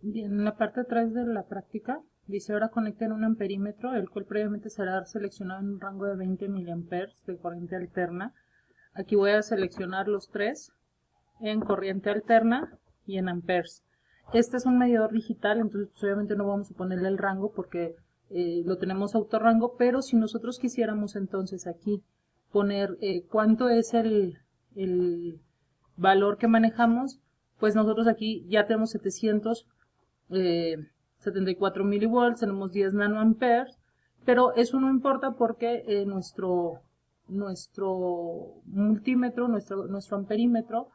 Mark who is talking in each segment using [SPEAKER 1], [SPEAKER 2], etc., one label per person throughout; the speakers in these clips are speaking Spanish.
[SPEAKER 1] Bien, en la parte de atrás de la práctica dice ahora conecten un amperímetro, el cual previamente será seleccionado en un rango de 20 miliamperes de corriente alterna. Aquí voy a seleccionar los tres en corriente alterna y en amperes. Este es un medidor digital, entonces pues, obviamente no vamos a ponerle el rango porque lo tenemos autorrango, pero si nosotros quisiéramos entonces aquí poner cuánto es el valor que manejamos, pues nosotros aquí ya tenemos 74 milivolts, tenemos 10 nanoamperes, pero eso no importa porque nuestro multímetro, nuestro amperímetro,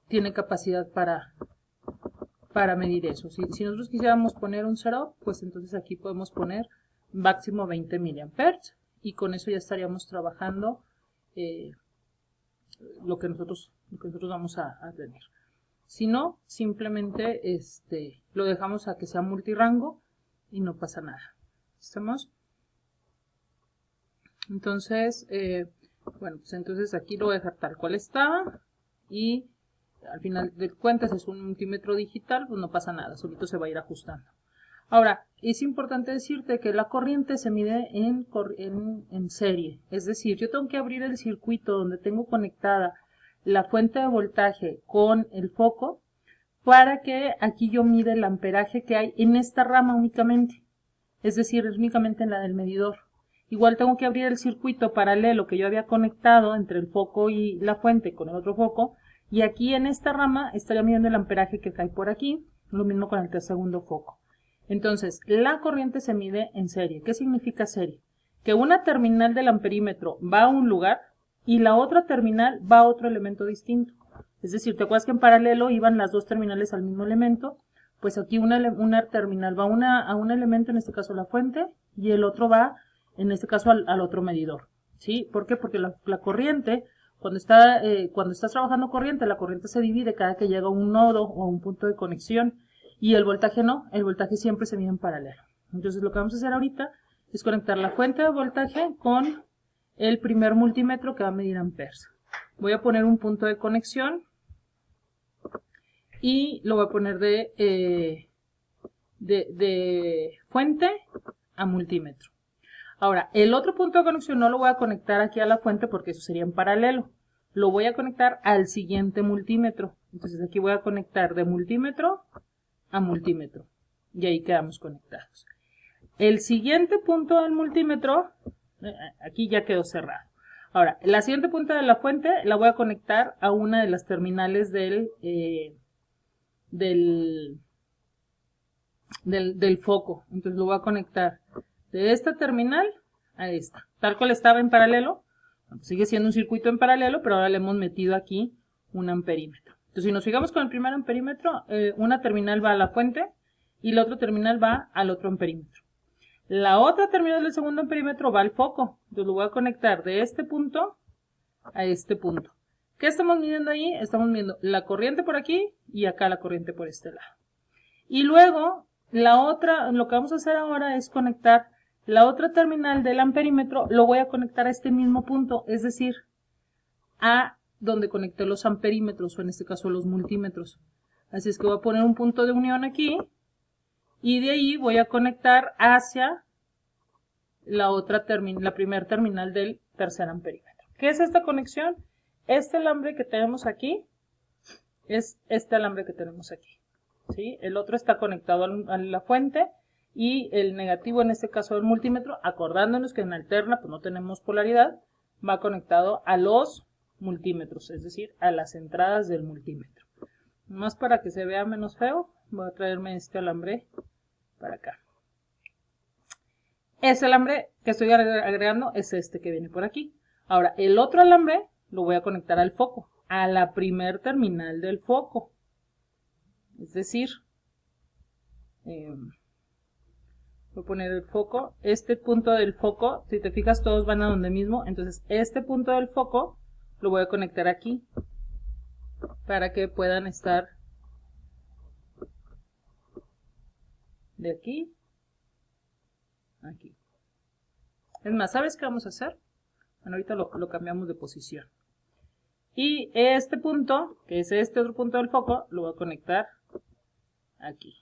[SPEAKER 1] tiene capacidad para medir eso. Si nosotros quisiéramos poner un 0, pues entonces aquí podemos poner máximo 20 miliamperes y con eso ya estaríamos trabajando lo que nosotros vamos a tener. Si no, simplemente lo dejamos a que sea multirango y no pasa nada. ¿Estamos? Entonces, bueno, pues entonces aquí lo voy a dejar tal cual estaba y al final de cuentas es un multímetro digital, pues no pasa nada, solito se va a ir ajustando. Ahora, es importante decirte que la corriente se mide en serie, es decir, yo tengo que abrir el circuito donde tengo conectada la fuente de voltaje con el foco para que aquí yo mide el amperaje que hay en esta rama únicamente, es decir, únicamente en la del medidor. Igual tengo que abrir el circuito paralelo que yo había conectado entre el foco y la fuente con el otro foco, y aquí en esta rama estaría midiendo el amperaje que cae por aquí, lo mismo con el segundo foco. Entonces, la corriente se mide en serie. ¿Qué significa serie? Que una terminal del amperímetro va a un lugar y la otra terminal va a otro elemento distinto. Es decir, ¿te acuerdas que en paralelo iban las dos terminales al mismo elemento? Pues aquí una terminal va a un elemento, en este caso la fuente, y el otro va, en este caso, al otro medidor. ¿Sí? ¿Por qué? Porque la corriente, cuando estás trabajando corriente, la corriente se divide cada que llega a un nodo o a un punto de conexión, y el voltaje no, el voltaje siempre se mide en paralelo. Entonces lo que vamos a hacer ahorita es conectar la fuente de voltaje con el primer multímetro que va a medir amperes. Voy a poner un punto de conexión y lo voy a poner de fuente a multímetro. Ahora, el otro punto de conexión no lo voy a conectar aquí a la fuente porque eso sería en paralelo. Lo voy a conectar al siguiente multímetro. Entonces aquí voy a conectar de multímetro a multímetro. Y ahí quedamos conectados. El siguiente punto del multímetro, aquí ya quedó cerrado. Ahora, la siguiente punta de la fuente la voy a conectar a una de las terminales del foco. Entonces lo voy a conectar de esta terminal a esta. Tal cual estaba en paralelo, sigue siendo un circuito en paralelo, pero ahora le hemos metido aquí un amperímetro. Entonces si nos fijamos con el primer amperímetro, una terminal va a la fuente y la otra terminal va al otro amperímetro. La otra terminal del segundo amperímetro va al foco. Entonces lo voy a conectar de este punto a este punto. ¿Qué estamos midiendo ahí? Estamos midiendo la corriente por aquí y acá la corriente por este lado. Y luego, lo que vamos a hacer ahora es conectar la otra terminal del amperímetro, lo voy a conectar a este mismo punto, es decir, a donde conecté los amperímetros, o en este caso los multímetros. Así es que voy a poner un punto de unión aquí, y de ahí voy a conectar hacia la primera terminal del tercer amperímetro. ¿Qué es esta conexión? Este alambre que tenemos aquí es este alambre que tenemos aquí. ¿Sí? El otro está conectado a la fuente y el negativo, en este caso del multímetro, acordándonos que en alterna pues no tenemos polaridad, va conectado a los multímetros, es decir, a las entradas del multímetro. Más para que se vea menos feo, voy a traerme este alambre para acá. Ese alambre que estoy agregando es este que viene por aquí. Ahora, el otro alambre lo voy a conectar al foco, a la primer terminal del foco. Es decir, voy a poner el foco, este punto del foco, si te fijas todos van a donde mismo, entonces este punto del foco lo voy a conectar aquí para que puedan estar de aquí a aquí. Es más, ¿sabes qué vamos a hacer? Bueno, ahorita lo cambiamos de posición. Y este punto, que es este otro punto del foco, lo voy a conectar aquí.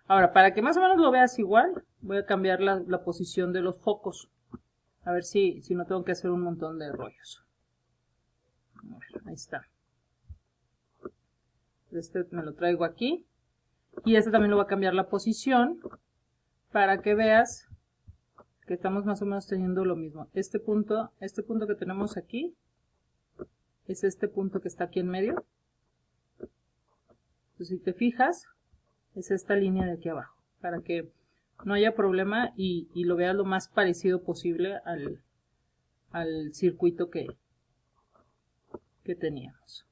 [SPEAKER 1] Ahora, para que más o menos lo veas igual, voy a cambiar la posición de los focos. A ver si no tengo que hacer un montón de rollos. A ver, ahí está. Este me lo traigo aquí. Y este también lo voy a cambiar la posición para que veas que estamos más o menos teniendo lo mismo. Este punto que tenemos aquí es este punto que está aquí en medio. Entonces, si te fijas, es esta línea de aquí abajo, para que no haya problema y lo veas lo más parecido posible al circuito que teníamos.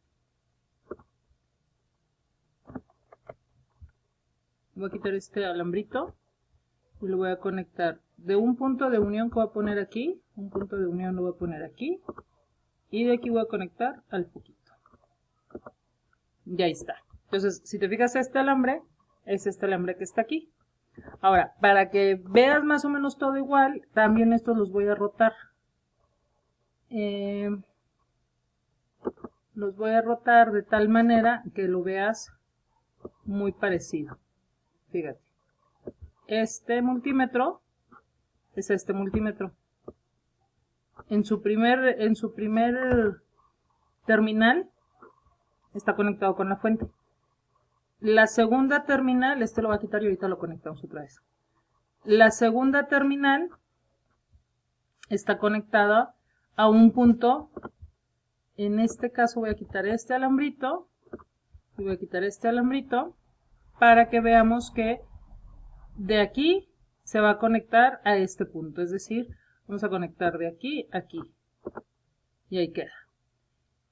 [SPEAKER 1] Voy a quitar este alambrito y lo voy a conectar de un punto de unión que voy a poner aquí, un punto de unión lo voy a poner aquí, y de aquí voy a conectar al foquito. Y ahí está. Entonces, si te fijas, este alambre es este alambre que está aquí. Ahora, para que veas más o menos todo igual, también estos los voy a rotar. Los voy a rotar de tal manera que lo veas muy parecido. Fíjate. Este multímetro es este multímetro. En su primer terminal está conectado con la fuente. La segunda terminal, este lo voy a quitar y ahorita lo conectamos otra vez. La segunda terminal está conectada a un punto. En este caso voy a quitar este alambrito y voy a quitar este alambrito para que veamos que de aquí se va a conectar a este punto, es decir, vamos a conectar de aquí a aquí y ahí queda.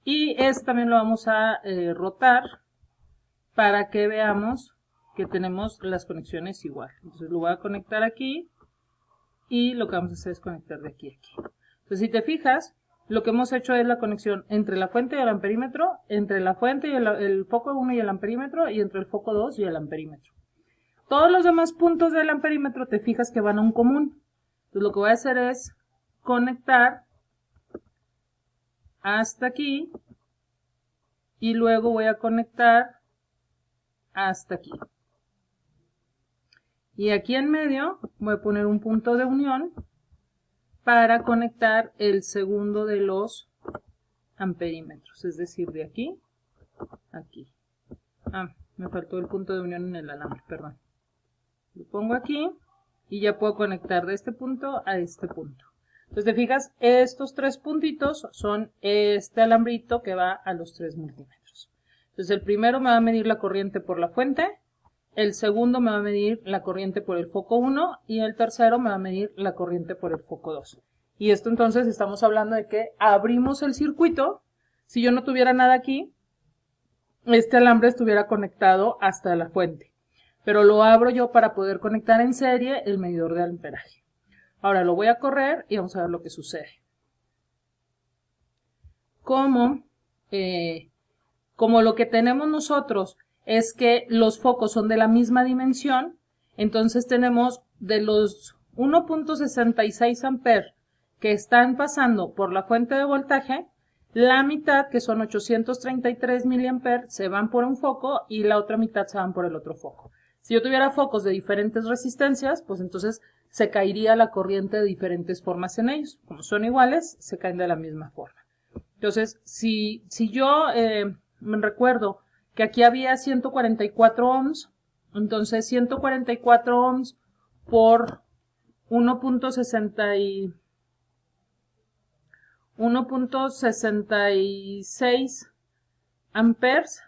[SPEAKER 1] Y este también lo vamos a rotar para que veamos que tenemos las conexiones igual. Entonces lo voy a conectar aquí y lo que vamos a hacer es conectar de aquí a aquí. Entonces, si te fijas, lo que hemos hecho es la conexión entre la fuente y el amperímetro, entre la fuente y el foco 1 y el amperímetro, y entre el foco 2 y el amperímetro. Todos los demás puntos del amperímetro te fijas que van a un común. Entonces, lo que voy a hacer es conectar hasta aquí y luego voy a conectar hasta aquí. Y aquí en medio voy a poner un punto de unión para conectar el segundo de los amperímetros, es decir, de aquí a aquí. Me faltó el punto de unión en el alambre, perdón. Lo pongo aquí y ya puedo conectar de este punto a este punto. Entonces, te fijas, estos tres puntitos son este alambrito que va a los 3 multímetros. Entonces, el primero me va a medir la corriente por la fuente, el segundo me va a medir la corriente por el foco 1 y el tercero me va a medir la corriente por el foco 2. Y esto entonces estamos hablando de que abrimos el circuito. Si yo no tuviera nada aquí, este alambre estuviera conectado hasta la fuente. Pero lo abro yo para poder conectar en serie el medidor de amperaje. Ahora lo voy a correr y vamos a ver lo que sucede. Como lo que tenemos nosotros es que los focos son de la misma dimensión, entonces tenemos de los 1.66 amperes que están pasando por la fuente de voltaje, la mitad, que son 833 miliamperes, se van por un foco y la otra mitad se van por el otro foco. Si yo tuviera focos de diferentes resistencias, pues entonces se caería la corriente de diferentes formas en ellos. Como son iguales, se caen de la misma forma. Entonces, si yo me recuerdo que aquí había 144 ohms, entonces 144 ohms por 1.66 amperes,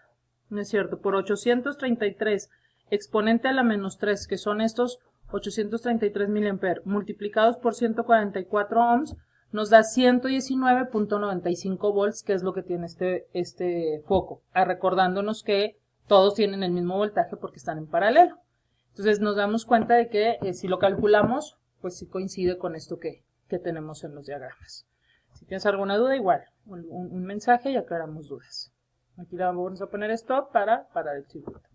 [SPEAKER 1] ¿no es cierto? Por 833 exponente a la menos 3, que son estos 833 miliamperes, multiplicados por 144 ohms, nos da 119.95 volts, que es lo que tiene este foco. Recordándonos que todos tienen el mismo voltaje porque están en paralelo. Entonces nos damos cuenta de que si lo calculamos, pues sí coincide con esto que tenemos en los diagramas. Si tienes alguna duda, igual, un mensaje y aclaramos dudas. Aquí le vamos a poner stop para parar el circuito.